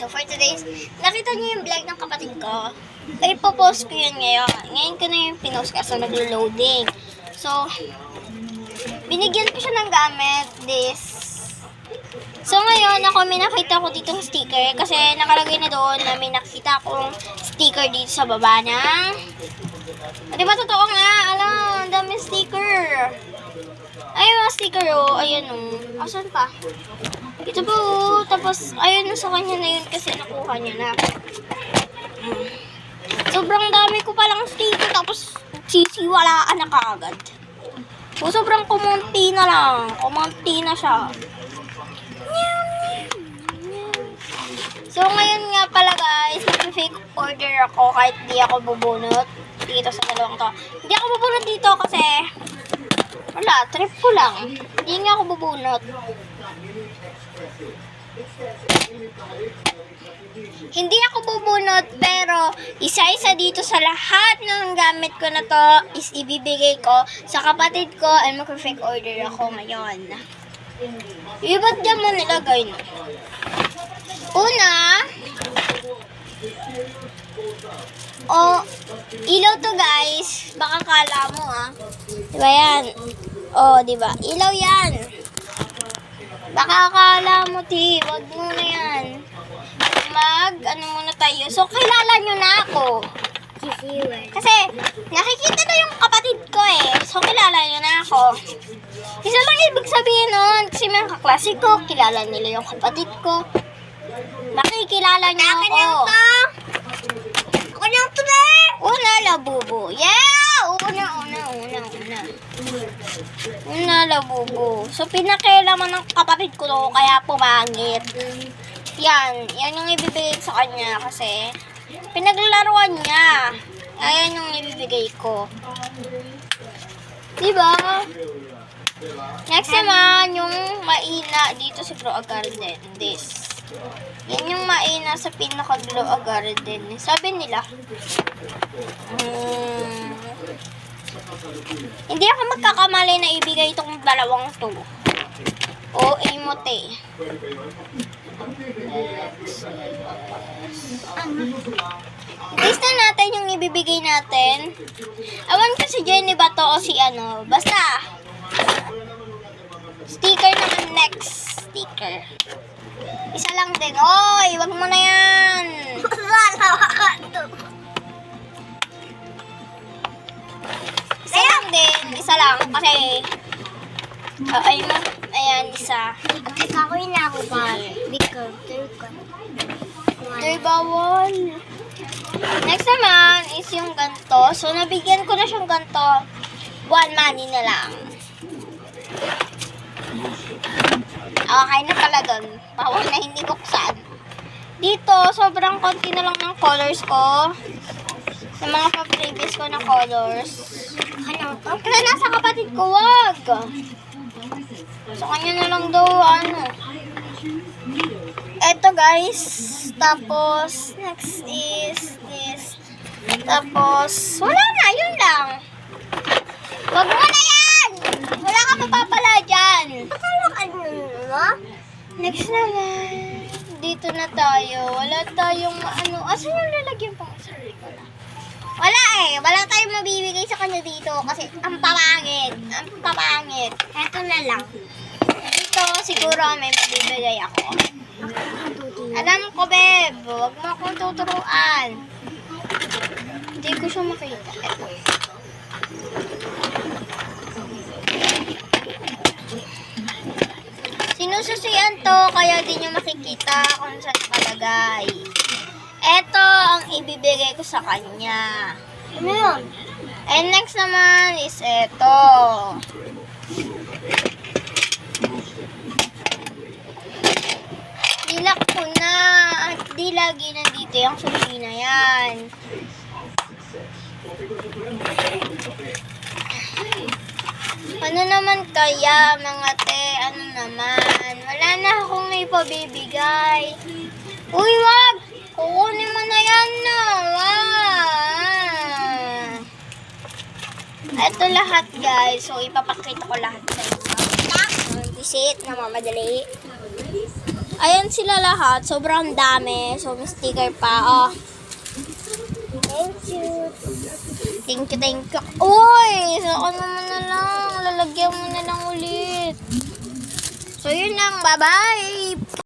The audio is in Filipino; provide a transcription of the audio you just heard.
So for today's, nakita niyo yung vlog ng kapatid ko. Ay, popost ko yun ngayon. Ngayon ko na yung pinost kasi naglo-loading. So, binigyan ko siya ng gamit, this. So ngayon, ako may nakita ko dito ng sticker kasi nakalagay na doon na may nakita akong sticker dito sa baba ng... Di ba totoo nga? Alam, ang dami sticker. Ay, mga sticker oh. Ayan oh. Asan pa? Ito po oh. Tapos, ayun sa kanya na yun kasi nakuha niya na. Sobrang dami ko palang sticker tapos sisiwalaan na kaagad. So, sobrang kumunti na lang. Kumunti na siya. So, ngayon nga pala guys, mag-fake order ako kahit di ako bubunot dito sa dalawang to. Hindi ako bubunot dito kasi wala, trip ko lang. Hindi nga ako bubunot. Hindi ako bubunot pero isa-isa dito sa lahat ng gamit ko na to is ibibigay ko sa kapatid ko and mag-fake order ako ngayon. Ba't dyan mo nilagay no? Una, ilaw to guys. Baka kala mo diba yan? Diba? Ilaw yan. Baka kala mo wag muna yan. Ano muna tayo. So, kilala nyo na ako. Kasi, nakikita na yung kapatid ko So, kilala nyo na ako. Isa lang ibig sabihin nun. Kasi mga kaklase ko, kilala nila yung kapatid ko. Makikilala niyo ako. Ako niyang tuloy. Una, labubo. Yeah! Una, labubo. So, pinakailaman ng kapatid ko to, kaya pumangit. Yan yung ibibigay sa kanya kasi pinaglalaruan niya. Ayan yung ibibigay ko. Diba? Next naman, yung maina dito sa Grow a Garden. This. Yan yung maina sa pinaka-Grow a Garden. Sabi nila. Hindi ako magkakamali na ibigay itong dalawang to. Emote. Guys na natin yung ibibigay natin. Awan ko si Jenny ba to o si ano. Basta. Sticker naman next. Sticker. Isa lang din. Oy, wag mo na yan. Isa lang din. Isa lang. Kasi, ayan, isa. At kakoy na ako pa. Bigger. Bawal. Next naman is yung ganto. So, nabigyan ko na siyang ganto. 1 money na lang. Okay na pala doon. Bawal na hindi buksan. Dito, sobrang konti na lang ng colors ko. Sa mga pa-previous ko na colors. Kasi nasa kapatid ko, wag. So, kanya na lang daw, Eto guys. Tapos, next is this. Tapos, wala na, yun lang. Wag mo na yan! Wala ka mapapala dyan. Next naman. Dito na tayo. Wala tayong asan yung lalagyan pang sarili ko na? Wala Wala tayong mabibigay sa kanya dito kasi ang papangit. Eto na lang. Dito siguro may mabibigay ako. Alam ko, Beb. Huwag mo akong tuturuan. Hindi ko siya makita. Eto. Sinususian to, kaya di nyo makikita kung saan nakalagay. Eto ang ibibigay ko sa kanya. Ano yun? And next naman is eto. Nilak ko na at di lagi nandito yung susi na yan. Ano naman kaya mga te? Ano naman? Wala na akong may pabibigay. Uy, wag! Kukunin mo na yan na. Ito lahat guys. So, ipapakita ko lahat sa inyo. Visit na mamadali. Ayan sila lahat. Sobrang dami. So, may sticker pa. Oh. Thank you. Thank you, thank you. Uy! So, ano mo na lang. Lalagyan mo na lang ulit. So, yun lang. Bye-bye!